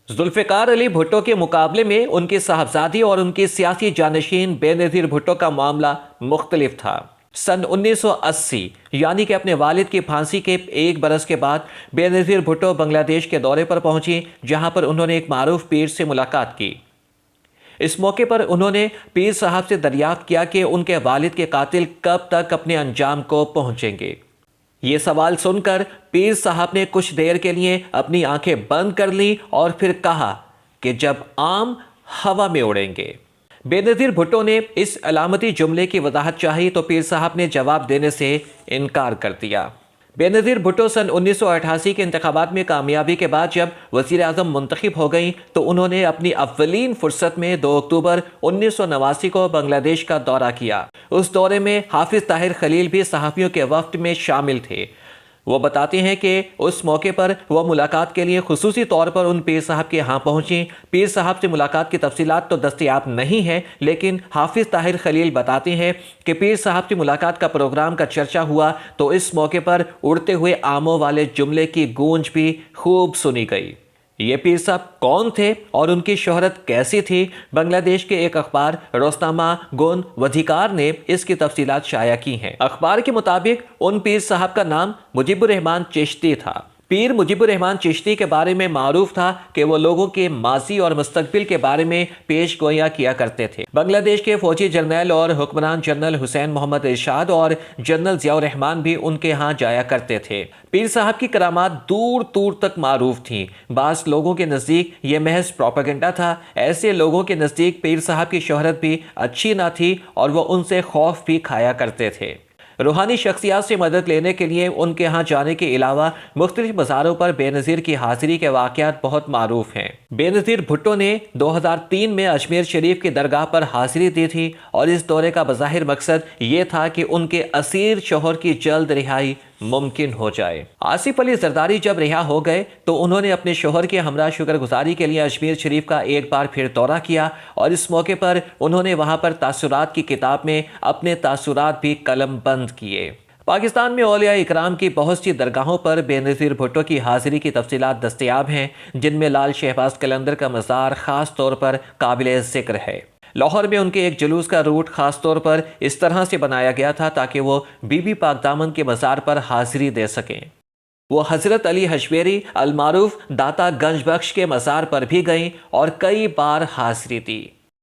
जुल्फ़िकार अली भुट्टो के मुकाबले में उनकी साहबजादी और उनकी सियासी जानशीन बेनज़ीर भुट्टो का मामला मुख्तलिफ था। सन 1980 यानी कि अपने वालिद की फांसी के एक बरस के बाद बेनज़ीर भुट्टो बांग्लादेश के दौरे पर पहुंची, जहां पर उन्होंने एक मारूफ पीर से मुलाकात की। इस मौके पर उन्होंने पीर साहब से दरियाफ्त किया कि उनके वालिद के कातिल कब तक अपने अंजाम को पहुंचेंगे। ये सवाल सुनकर पीर साहब ने कुछ देर के लिए अपनी आंखें बंद कर ली और फिर कहा कि जब आम हवा में उड़ेंगे। बेनज़ीर भुट्टो ने इस अलामती जुमले की वजाहत चाही तो पीर साहब ने जवाब देने से इनकार कर दिया। बेनज़ीर भुट्टो सन 1988 के इंतखाबात में कामयाबी के बाद जब वज़ीर आज़म मुंतखब हो गई तो उन्होंने अपनी अव्वलीन फुर्सत में 2 अक्टूबर 1989 को बांग्लादेश का दौरा किया। उस दौरे में हाफिज ताहिर खलील भी सहाफ़ियों के वफ़द में शामिल थे। वो बताते हैं कि उस मौके पर वह मुलाकात के लिए खुसूसी तौर पर उन पीर साहब के यहाँ पहुंची। पीर साहब से मुलाकात की तफसीलात तो दस्तयाब नहीं है, लेकिन हाफिज ताहिर खलील बताते हैं कि पीर साहब से मुलाकात का प्रोग्राम का चर्चा हुआ तो इस मौके पर उड़ते हुए आमों वाले जुमले की गूंज भी खूब सुनी गई। ये पीर साहब कौन थे और उनकी शोहरत कैसी थी? बांग्लादेश के एक अखबार रोज़नामा गुन वधिकार ने इसकी तफसीलात शाया की हैं। अखबार के मुताबिक उन पीर साहब का नाम मुजीबुर रहमान चिश्ती था। पीर मुजीबुर रहमान चिश्ती के बारे में मारूफ था कि वो लोगों के माजी और मुस्तकबिल के बारे में पेश गोइयां किया करते थे। बांग्लादेश के फौजी जर्नल और हुक्मरान जनरल हुसैन मोहम्मद इरशाद और जनरल ज़ियाउर रहमान भी उनके यहाँ जाया करते थे। पीर साहब की करामात दूर दूर तक मारूफ थी। बास लोगों के नज़दीक ये महज प्रोपेगेंडा था। ऐसे लोगों के नज़दीक पीर साहब की शोहरत भी अच्छी ना थी और वह उनसे खौफ भी खाया करते थे। रूहानी शख्सियात से मदद लेने के लिए उनके यहाँ जाने के अलावा मुख्तलिफ मज़ारों पर बेनज़ीर की हाज़िरी के वाक़यात बहुत मारूफ हैं। बेनज़ीर भुट्टो ने 2003 में अजमेर शरीफ की दरगाह पर हाज़िरी दी थी और इस दौरे का बज़ाहिर मकसद ये था कि उनके असीर शोहर की जल्द रिहाई मुमकिन हो जाए। आसिफ अली जरदारी जब रिहा हो गए तो उन्होंने अपने शोहर के हमरा शुक्रगुजारी के लिए अजमेर शरीफ का एक बार फिर दौरा किया और इस मौके पर उन्होंने वहां पर तासुरात की किताब में अपने तासुरात भी कलम बंद किए। पाकिस्तान में औलिया इकराम की बहुत सी दरगाहों पर बेनज़ीर भुट्टो की हाज़िरी की तफसीलात दस्तयाब हैं, जिनमें लाल शहबाज कलंदर का मज़ार ख़ास तौर पर काबिल ज़िक्र है। लाहौर में उनके एक जुलूस का रूट ख़ास तौर पर इस तरह से बनाया गया था ताकि वो बीबी पाक दामन के मज़ार पर हाज़िरी दे सकें। वो हज़रत अली हशवेरी अलमारूफ दाता गंज बख्श के मज़ार पर भी गईं और कई बार हाज़िरी दी।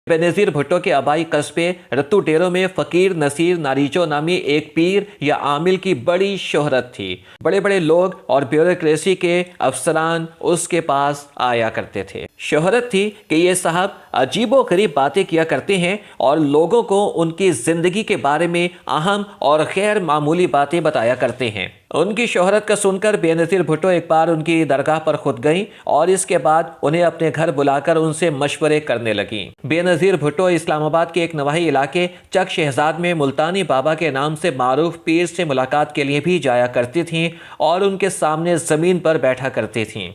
बेनज़ीर भुट्टो के आबाई कस्बे रत्तू डेरो में फ़कीर नसीर नारीचो नामी एक पीर या आमिल की बड़ी शोहरत थी। बड़े बड़े लोग और ब्यूरोक्रेसी के अफसरान उसके पास आया करते थे। शोहरत थी कि ये साहब अजीबो गरीब बातें किया करते हैं और लोगों को उनकी ज़िंदगी के बारे में अहम और गैर मामूली बातें बताया करते हैं। उनकी शोहरत का सुनकर बेनज़ीर भुट्टो एक बार उनकी दरगाह पर खुद गईं और इसके बाद उन्हें अपने घर बुलाकर उनसे मशवरे करने लगीं। बेनज़ीर भुट्टो इस्लामाबाद के एक नवाही इलाके चक शहजाद में मुल्तानी बाबा के नाम से मारूफ पीर से मुलाकात के लिए भी जाया करती थीं और उनके सामने ज़मीन पर बैठा करती थीं।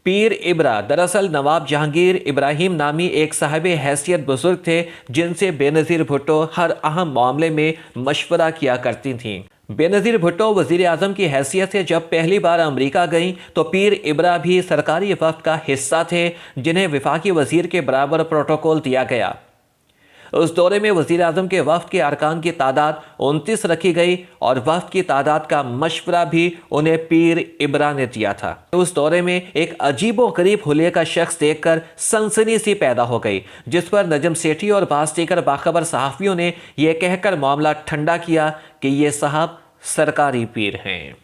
पीर इब्रा दरअसल नवाब जहांगीर इब्राहिम नामी एक साहिब हैसियत बुजुर्ग थे, जिनसे बेनज़ीर भुट्टो हर अहम मामले में मशवरा किया करती थीं। बेनज़ीर भुट्टो वज़ीर आज़म की हैसियत से जब पहली बार अमेरिका गईं तो पीर इब्रा भी सरकारी वफ़द का हिस्सा थे, जिन्हें वफाकी वज़ीर के बराबर प्रोटोकॉल दिया गया। उस दौरे में वज़ीर आज़म के वफ़द के अरकान की तादाद 29 रखी गई और वफ़द की तादाद का मशवरा भी उन्हें पीर इब्रा ने दिया था। उस दौरे में एक अजीबो गरीब हुलिये का शख्स देखकर सनसनी सी पैदा हो गई, जिस पर नजम सेठी और बास दीगर बाखबर सहाफ़ियों ने यह कहकर मामला ठंडा किया कि ये साहब सरकारी पीर हैं।